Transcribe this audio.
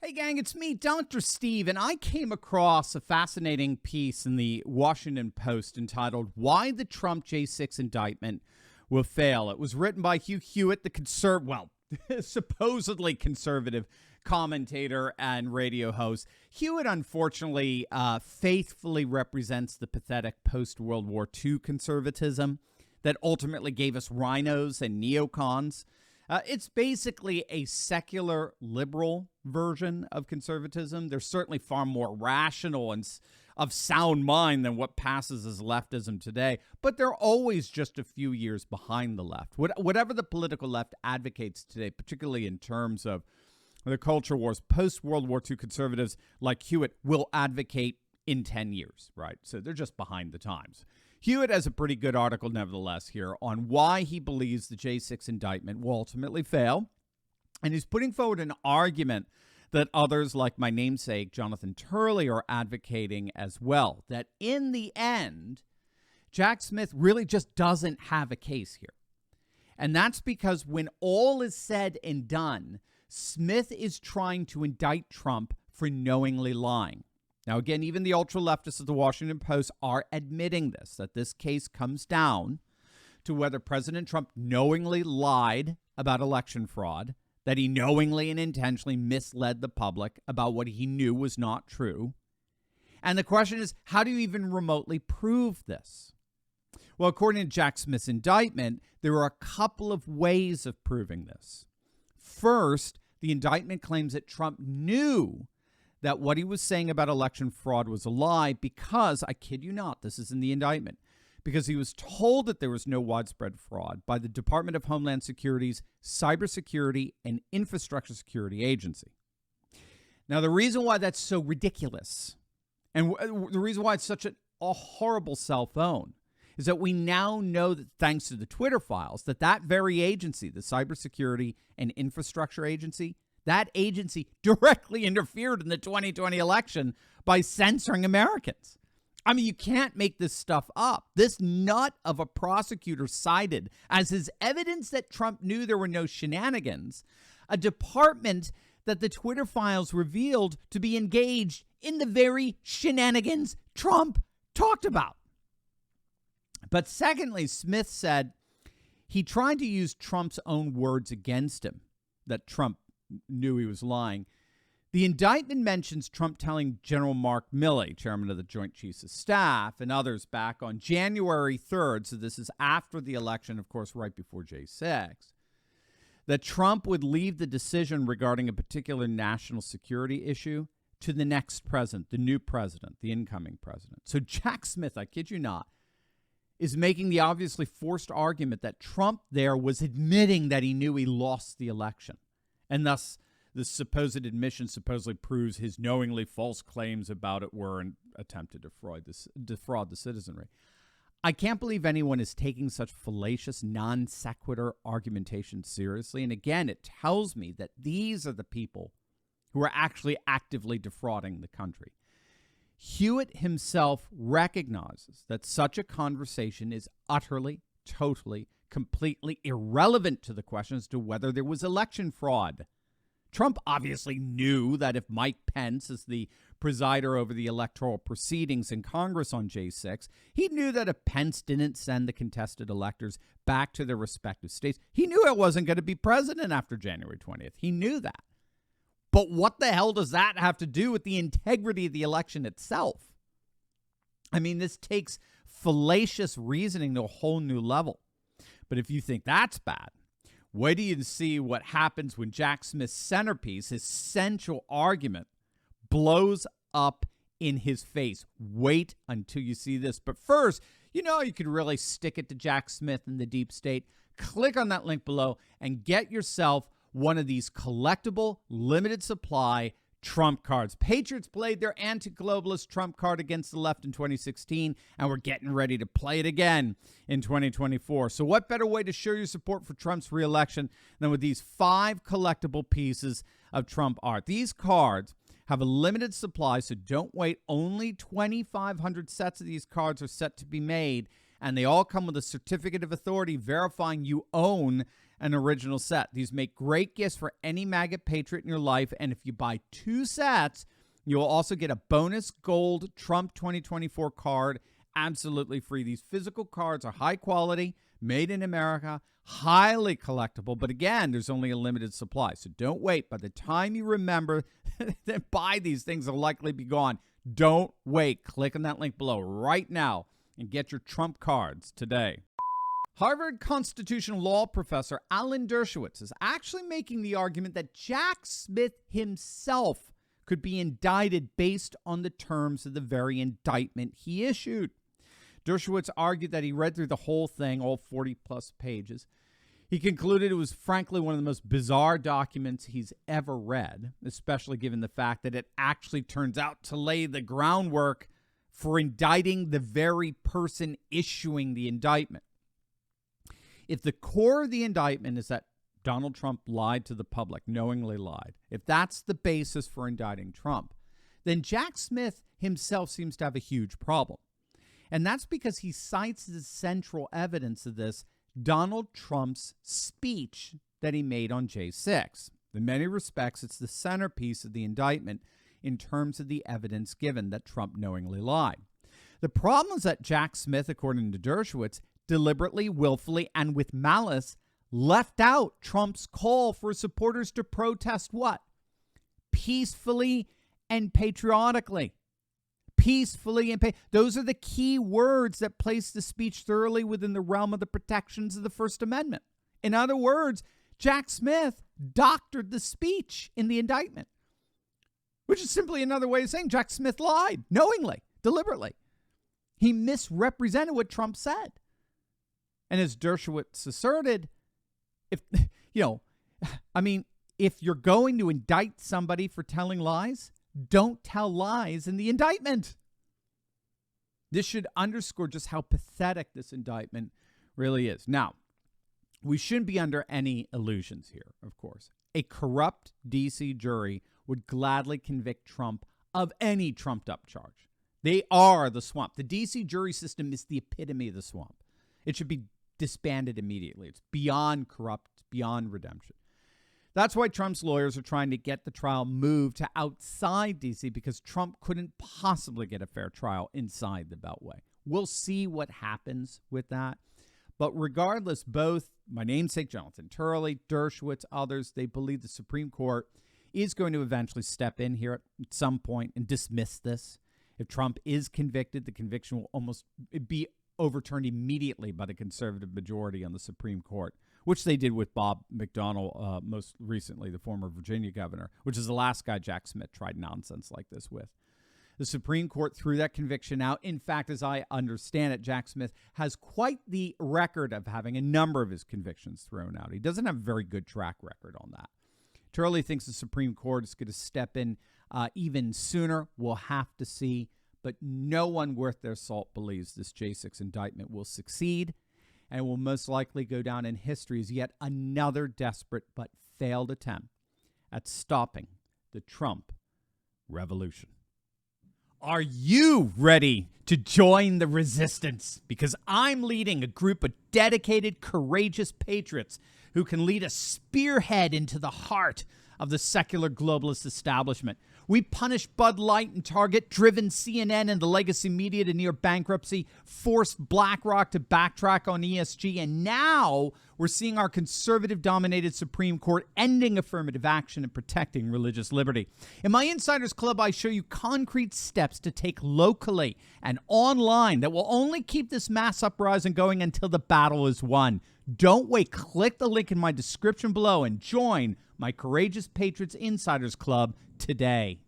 Hey gang, it's me, Dr. Steve, and I came across a fascinating piece in the Washington Post entitled Why the Trump J6 Indictment Will Fail. It was written by Hugh Hewitt, the supposedly conservative commentator and radio host. Hewitt, unfortunately, faithfully represents the pathetic post-World War II conservatism that ultimately gave us rhinos and neocons. It's basically a secular liberal version of conservatism. They're certainly far more rational and of sound mind than what passes as leftism today, but they're always just a few years behind the left. Whatever the political left advocates today, particularly in terms of the culture wars, post-World War II conservatives like Hewitt will advocate in 10 years, right? So they're just behind the times. Hewitt has a pretty good article, nevertheless, here on why he believes the J6 indictment will ultimately fail. And he's putting forward an argument that others like my namesake, Jonathan Turley, are advocating as well, that in the end, Jack Smith really just doesn't have a case here. And that's because when all is said and done, Smith is trying to indict Trump for knowingly lying. Now, again, even the ultra-leftists of the Washington Post are admitting this, that this case comes down to whether President Trump knowingly lied about election fraud, that he knowingly and intentionally misled the public about what he knew was not true. And the question is, how do you even remotely prove this? Well, according to Jack Smith's indictment, there are a couple of ways of proving this. First, the indictment claims that Trump knew that what he was saying about election fraud was a lie because, I kid you not, this is in the indictment, because he was told that there was no widespread fraud by the Department of Homeland Security's Cybersecurity and Infrastructure Security Agency. Now, the reason why that's so ridiculous and the reason why it's such a horrible cell phone is that we now know that thanks to the Twitter files, that very agency, the Cybersecurity and Infrastructure Agency, that agency directly interfered in the 2020 election by censoring Americans. I mean, you can't make this stuff up. This nut of a prosecutor cited as his evidence that Trump knew there were no shenanigans, a department that the Twitter files revealed to be engaged in the very shenanigans Trump talked about. But secondly, Smith said he tried to use Trump's own words against him, that Trump knew he was lying. The indictment mentions Trump telling General Mark Milley, chairman of the Joint Chiefs of Staff, and others back on January 3rd, so this is after the election, of course, right before J6, that Trump would leave the decision regarding a particular national security issue to the next president, the new president, the incoming president. So Jack Smith, I kid you not, is making the obviously forced argument that Trump there was admitting that he knew he lost the election. And thus, the supposed admission supposedly proves his knowingly false claims about it were an attempt to defraud the citizenry. I can't believe anyone is taking such fallacious, non sequitur argumentation seriously. And again, it tells me that these are the people who are actually actively defrauding the country. Hewitt himself recognizes that such a conversation is utterly, totally, completely irrelevant to the question as to whether there was election fraud. Trump obviously knew that if Mike Pence is the presider over the electoral proceedings in Congress on J6, he knew that if Pence didn't send the contested electors back to their respective states, he knew it wasn't going to be president after January 20th. He knew that. But what the hell does that have to do with the integrity of the election itself? I mean, this takes fallacious reasoning to a whole new level. But if you think that's bad, wait till you see what happens when Jack Smith's centerpiece, his central argument, blows up in his face. Wait until you see this. But first, you could really stick it to Jack Smith and the deep state. Click on that link below and get yourself one of these collectible, limited supply Trump cards. Patriots played their anti-globalist Trump card against the left in 2016, and we're getting ready to play it again in 2024. So what better way to show your support for Trump's reelection than with these 5 collectible pieces of Trump art? These cards have a limited supply, so don't wait. Only 2,500 sets of these cards are set to be made, and they all come with a certificate of authority verifying you own an original set. These make great gifts for any maggot patriot in your life, and if you buy 2 sets, you'll also get a bonus gold Trump 2024 card absolutely free. These physical cards are high quality, made in America, highly collectible, but again, there's only a limited supply, so don't wait. By the time you remember to buy these, things will likely be gone. Don't wait. Click on that link below right now and get your Trump cards today. Harvard constitutional law professor Alan Dershowitz is actually making the argument that Jack Smith himself could be indicted based on the terms of the very indictment he issued. Dershowitz argued that he read through the whole thing, all 40-plus pages. He concluded it was frankly one of the most bizarre documents he's ever read, especially given the fact that it actually turns out to lay the groundwork for indicting the very person issuing the indictment. If the core of the indictment is that Donald Trump lied to the public, knowingly lied, if that's the basis for indicting Trump, then Jack Smith himself seems to have a huge problem. And that's because he cites as central evidence of this Donald Trump's speech that he made on J6. In many respects, it's the centerpiece of the indictment in terms of the evidence given that Trump knowingly lied. The problem is that Jack Smith, according to Dershowitz, deliberately, willfully, and with malice left out Trump's call for supporters to protest what? Peacefully and patriotically. Peacefully and those are the key words that place the speech thoroughly within the realm of the protections of the First Amendment. In other words, Jack Smith doctored the speech in the indictment, which is simply another way of saying Jack Smith lied knowingly, deliberately. He misrepresented what Trump said. And as Dershowitz asserted, if you're going to indict somebody for telling lies, don't tell lies in the indictment. This should underscore just how pathetic this indictment really is. Now, we shouldn't be under any illusions here, of course. A corrupt D.C. jury would gladly convict Trump of any trumped-up charge. They are the swamp. The D.C. jury system is the epitome of the swamp. It should be disbanded immediately. It's beyond corrupt, beyond redemption. That's why Trump's lawyers are trying to get the trial moved to outside D.C. because Trump couldn't possibly get a fair trial inside the Beltway. We'll see what happens with that. But regardless, both my namesake Jonathan Turley, Dershowitz, others, they believe the Supreme Court is going to eventually step in here at some point and dismiss this. If Trump is convicted, the conviction will almost be overturned immediately by the conservative majority on the Supreme Court, which they did with Bob McDonnell most recently, the former Virginia governor, which is the last guy Jack Smith tried nonsense like this with. The Supreme Court threw that conviction out. In fact, as I understand it, Jack Smith has quite the record of having a number of his convictions thrown out. He doesn't have a very good track record on that. Turley thinks the Supreme Court is going to step in even sooner. We'll have to see. But no one worth their salt believes this J6 indictment will succeed and will most likely go down in history as yet another desperate but failed attempt at stopping the Trump revolution. Are you ready to join the resistance? Because I'm leading a group of dedicated, courageous patriots who can lead a spearhead into the heart of the secular globalist establishment. We punished Bud Light and Target, driven CNN and the legacy media to near bankruptcy, forced BlackRock to backtrack on ESG, and now we're seeing our conservative-dominated Supreme Court ending affirmative action and protecting religious liberty. In my Insiders Club, I show you concrete steps to take locally and online that will only keep this mass uprising going until the battle is won. Don't wait. Click the link in my description below and join my Courageous Patriots Insiders Club today.